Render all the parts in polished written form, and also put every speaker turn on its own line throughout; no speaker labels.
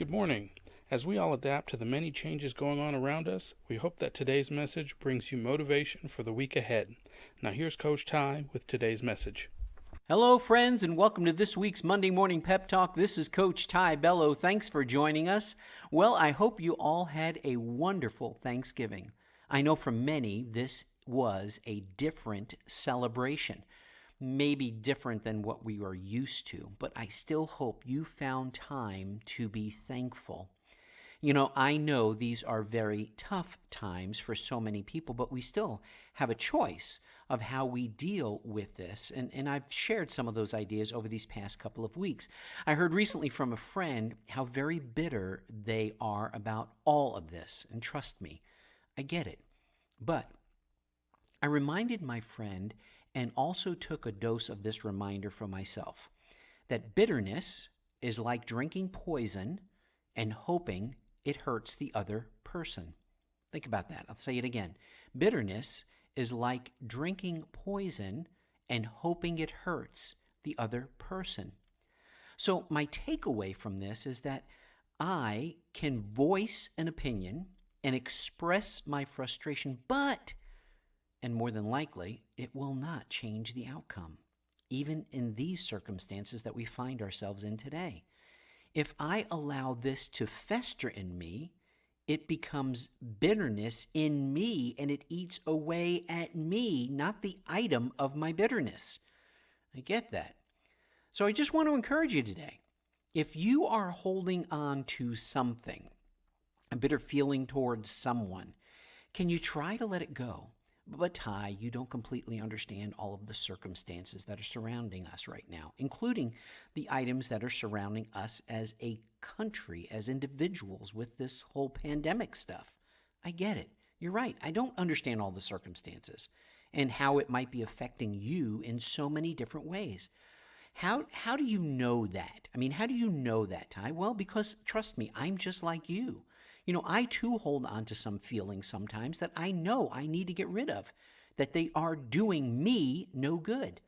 Good morning. As we all adapt to the many changes going on around us, we hope that today's message brings you motivation for the week ahead. Now here's Coach Ty with today's message.
Hello, friends, and welcome to this week's Monday Morning Pep Talk. This is Coach Ty Bello. Thanks for joining us. Well, I hope you all had a wonderful Thanksgiving. I know for many, this was a different celebration, maybe different than what we are used to, but I still hope you found time to be thankful. You know, I know these are very tough times for so many people, but we still have a choice of how we deal with this. And I've shared some of those ideas over these past couple of weeks. I heard recently from a friend how very bitter they are about all of this. And trust me, I get it. But I reminded my friend and also took a dose of this reminder for myself that bitterness is like drinking poison and hoping it hurts the other person. Think about that. I'll say it again. Bitterness is like drinking poison and hoping it hurts the other person. So my takeaway from this is that I can voice an opinion and express my frustration, but, and more than likely, it will not change the outcome, even in these circumstances that we find ourselves in today. If I allow this to fester in me, it becomes bitterness in me and it eats away at me, not the item of my bitterness. I get that. So I just want to encourage you today. If you are holding on to something, a bitter feeling towards someone, can you try to let it go? But Ty, you don't completely understand all of the circumstances that are surrounding us right now, including the items that are surrounding us as a country, as individuals with this whole pandemic stuff. I get it. You're right. I don't understand all the circumstances and how it might be affecting you in so many different ways. How do you know that? I mean, how do you know that, Ty? Well, because trust me, I'm just like you. You know, I too hold on to some feelings sometimes that I know I need to get rid of, that they are doing me no good.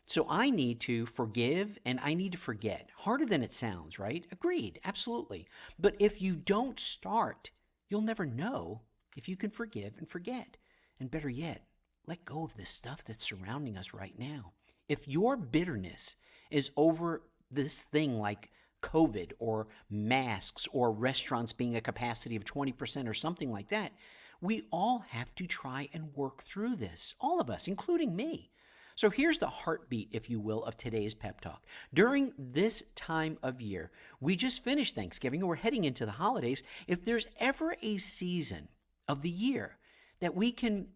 So I need to forgive and I need to forget. Harder than it sounds, right? Agreed, absolutely. But if you don't start, you'll never know if you can forgive and forget. And better yet, let go of this stuff that's surrounding us right now. If your bitterness is over this thing like COVID or masks or restaurants being a capacity of 20% or something like that, we all have to try and work through this, all of us, including me. So here's the heartbeat, if you will, of today's pep talk. During this time of year, we just finished Thanksgiving and we're heading into the holidays. If there's ever a season of the year that we can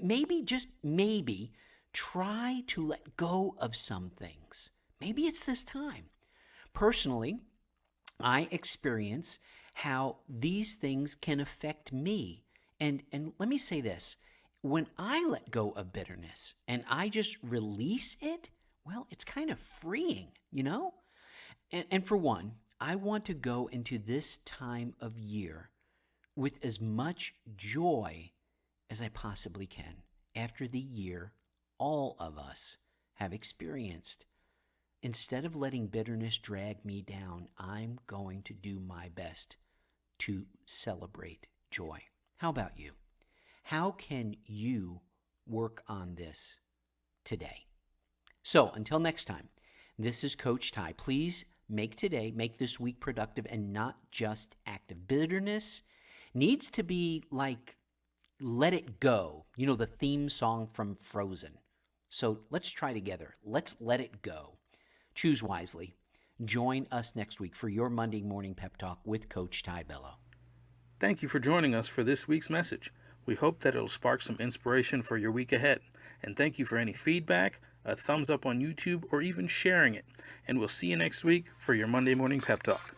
maybe, just maybe, try to let go of some things, maybe it's this time. Personally, I experience how these things can affect me. And let me say this. When I let go of bitterness and I just release it, well, it's kind of freeing, you know? And for one, I want to go into this time of year with as much joy as I possibly can after the year all of us have experienced. Instead of letting bitterness drag me down, I'm going to do my best to celebrate joy. How about you? How can you work on this today? So until next time, this is Coach Ty. Please make this week productive and not just active. Bitterness needs to be like, let it go. You know, the theme song from Frozen. So let's try together. Let's let it go. Choose wisely. Join us next week for your Monday morning pep talk with Coach Ty Bello.
Thank you for joining us for this week's message. We hope that it'll spark some inspiration for your week ahead. And thank you for any feedback, a thumbs up on YouTube, or even sharing it. And we'll see you next week for your Monday morning pep talk.